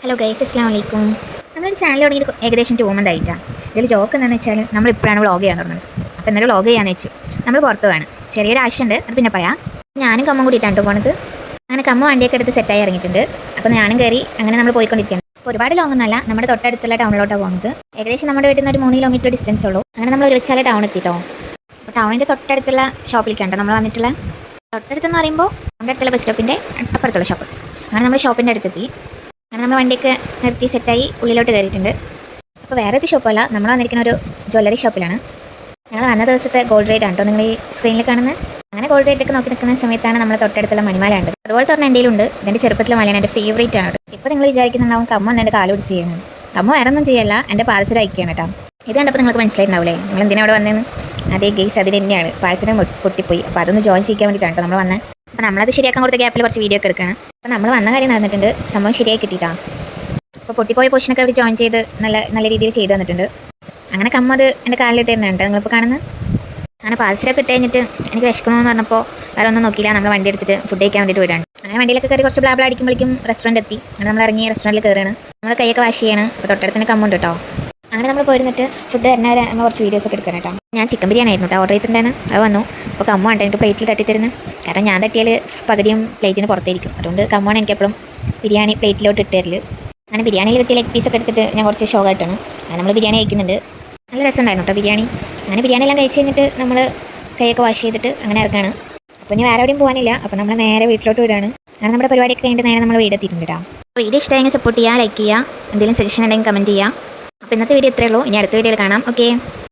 Hello guys, അസ്സലാമു അലൈക്കും. നമ്മളൊരു ചാനൽ തുടങ്ങിയിട്ട് ഏകദേശം 2 മന്ത് ആയിട്ടാണ്. ഇതിൽ ജോക്ക് എന്താണെന്ന് വെച്ചാൽ നമ്മളിപ്പോഴാണ് വ്ളോഗ് ചെയ്യാൻ തുടങ്ങുന്നത്. അപ്പോൾ എന്നാലും വ്ളോഗ് ചെയ്യാമെന്ന് വെച്ചു. നമ്മൾ പുറത്ത് വേണം, ചെറിയൊരു ആവശ്യമുണ്ട്, അത് പിന്നെ പറയാം. ഞാനും കമ്മ കൂടിയിട്ടാണ് പോകുന്നത്. അങ്ങനെ കമ്മ വണ്ടിയൊക്കെ എടുത്ത് സെറ്റായി ഇറങ്ങിയിട്ടുണ്ട്. അപ്പോൾ ഞാനും കയറി അങ്ങനെ നമ്മൾ പോയിക്കൊണ്ടിരിക്കുകയാണ്. അപ്പോൾ ഒരുപാട് ലോങ് ഒന്നല്ല, നമ്മുടെ തൊട്ടടുത്തുള്ള ടൗണിലോട്ടാണ് പോകുന്നത്. ഏകദേശം നമ്മുടെ വീട്ടിൽ നിന്ന് ഒരു 3 കിലോമീറ്റർ ഡിസ്റ്റൻസ് ഉള്ളൂ. അങ്ങനെ നമ്മൾ ഒരു വെച്ചാൽ ടൗൺ എത്തിയിട്ടോ. അപ്പോൾ ടൗണിൻ്റെ തൊട്ടടുത്തുള്ള ഷോപ്പിലേക്കാണ് നമ്മൾ വന്നിട്ടുള്ള. തൊട്ടടുത്തെന്ന് പറയുമ്പോൾ നമ്മുടെ അടുത്തുള്ള ബസ് സ്റ്റോപ്പിൻ്റെ അപ്പുറത്തുള്ള ഷോപ്പ്. അങ്ങനെ നമ്മൾ ഷോപ്പിൻ്റെ അടുത്തെത്തി. അങ്ങനെ നമ്മൾ വണ്ടിയൊക്കെ നിർത്തി സെറ്റായി ഉള്ളിലോട്ട് കയറിയിട്ടുണ്ട്. അപ്പോൾ വേറെ ഒരു ഷോപ്പല്ല, നമ്മൾ വന്നിരിക്കുന്ന ഒരു ജ്വല്ലറി ഷോപ്പിലാണ്. ഞങ്ങൾ വന്ന ദിവസത്തെ ഗോൾഡ് റേറ്റ് ആണ് കേട്ടോ നിങ്ങൾ ഈ സ്ക്രീനിൽ കാണുന്നത്. അങ്ങനെ ഗോൾഡ് റേറ്റ് ഒക്കെ നോക്കി നിൽക്കുന്ന സമയത്താണ് നമ്മൾ തൊട്ടടുത്തുള്ള മണിമാല ഉണ്ട്. അതുപോലെ തന്നെ എൻ്റെ ഉണ്ട്. എൻ്റെ ചെറുപ്പത്തിലെ മലയാണ് എൻ്റെ ഫേവറേറ്റ് ആണ്. ഇപ്പോൾ നിങ്ങൾ വിചാരിക്കുന്നുണ്ടാവും കമ്മ ഒന്ന് എൻ്റെ കാല് പിടിച്ച് ചെയ്യണം. കമ്മ വേറെ ഒന്നും ചെയ്യല്ല, എൻ്റെ പാദസരം അയക്കുകയാണ് കേട്ടോ. ഇത് കണ്ടപ്പോൾ നിങ്ങൾക്ക് മനസ്സിലായിട്ടുണ്ടാവില്ലേ നിങ്ങൾ എന്തിനാ അവിടെ വന്നതെന്ന്. അതേ ഗെയ്സ് അതിന് തന്നെയാണ്, പാദസരം പൊട്ടിപ്പോയി. അപ്പോൾ അതൊന്ന് ജോയിൻ ചെയ്യാൻ വേണ്ടിയിട്ടാണ് കേട്ടോ നമ്മൾ വന്നത്. അപ്പോൾ നമ്മളത് ശരിയാക്കാൻ കൊടുത്ത ഗ്യാപ്പിൽ കുറച്ച് വീഡിയോ ഒക്കെ എടുക്കണം. അപ്പോൾ നമ്മൾ വന്ന കാര്യം നടന്നിട്ടുണ്ട്, സംഭവം ശരിയായി കിട്ടിയിട്ടാണ്. അപ്പോൾ പൊട്ടിപ്പോയ പോർഷനൊക്കെ അവർ ജോയിൻ ചെയ്ത് നല്ല രീതിയിൽ ചെയ്ത് തന്നിട്ടുണ്ട്. അങ്ങനെ കമ്മ അത് എൻ്റെ കാലിലിട്ട് തരുന്നുണ്ട് നിങ്ങളിപ്പോൾ കാണുന്നത്. അങ്ങനെ പാദസരമൊക്കെ ഇട്ട് കഴിഞ്ഞിട്ട് എനിക്ക് വിശക്കണമെന്ന് പറഞ്ഞപ്പോൾ വേറെ ഒന്നും നോക്കിയില്ല, നമ്മൾ വണ്ടി എടുത്തിട്ട് ഫുഡ് കഴിക്കാൻ വേണ്ടിയിട്ട് വിടാണ്. അങ്ങനെ വണ്ടിയിലൊക്കെ കയറി കുറച്ച് ബ്ലാബ്ല അടിക്കുമ്പോഴേക്കും റെസ്റ്റോറൻറ്റ് എത്തി. അങ്ങനെ നമ്മൾ ഇറങ്ങി റെസ്റ്റോറൻറ്റിൽ കയറുകയാണ്. നമ്മൾ കൈയൊക്കെ വാഷ് ചെയ്യണം. അപ്പോൾ തൊട്ടടുത്തിന് കമ്മുണ്ട് കേട്ടോ. അങ്ങനെ നമ്മൾ പോയിരുന്നിട്ട് ഫുഡ് തരുന്നവരെ നമ്മൾ കുറച്ച് വീഡിയോസ് ഒക്കെ എടുക്കണം കേട്ടോ. ഞാൻ ചിക്കൻ ബിരിയാണി ആയിരുന്നു കേട്ടോ ഓർഡർ ചെയ്തിട്ടുണ്ടായിരുന്നു. അത് വന്നു. അപ്പോൾ കമ്മാണ് എനിക്ക് പ്ലേറ്റിൽ തട്ടിത്തരുന്നത്. കാരണം ഞാൻ തട്ടിയാൽ പകുതിയും പ്ലേറ്റിന് പുറത്തേരിക്കും. അതുകൊണ്ട് കമ്മാണ് എനിക്ക് എപ്പോഴും ബിരിയാണി പ്ലേറ്റിലോട്ട് ഇട്ട് തരല്. അങ്ങനെ ബിരിയാണിയിൽ കിട്ടിയ ലെഗ് പീസൊക്കെ എടുത്തിട്ട് ഞാൻ കുറച്ച് ഷോക്കായിട്ടാണ് അങ്ങനെ നമ്മൾ ബിരിയാണി കഴിക്കുന്നുണ്ട്. നല്ല രസമുണ്ടായിരുന്നു കേട്ടോ ബിരിയാണി. അങ്ങനെ ബിരിയാണി എല്ലാം കഴിച്ച് കഴിഞ്ഞിട്ട് നമ്മൾ കൈയൊക്കെ വാഷ് ചെയ്തിട്ട് അങ്ങനെ ഇറങ്ങാണ്. അപ്പോൾ ഇനി വേറെ എവിടെയും പോകാനില്ല. അപ്പോൾ നമ്മൾ നേരെ വീട്ടിലോട്ട് വിടുകയാണ്. അങ്ങനെ നമ്മുടെ പരിപാടിയൊക്കെ കഴിഞ്ഞിട്ട് നേരെ നമ്മൾ വീടെത്തിയിട്ടുണ്ട് കേട്ടോ. അപ്പോൾ വീഡിയോ ഇഷ്ടമായെങ്കിൽ സപ്പോർട്ട് ചെയ്യുക, ലൈക്ക് ചെയ്യുക, എന്തെങ്കിലും സജഷൻ ഉണ്ടെങ്കിൽ കമൻറ്റ് ചെയ്യുക. അപ്പോൾ ഇന്നത്തെ വീഡിയോ ഇത്രയേ ഉള്ളൂ. ഇനി അടുത്ത വീഡിയോയിൽ കാണാം. ഓക്കെ.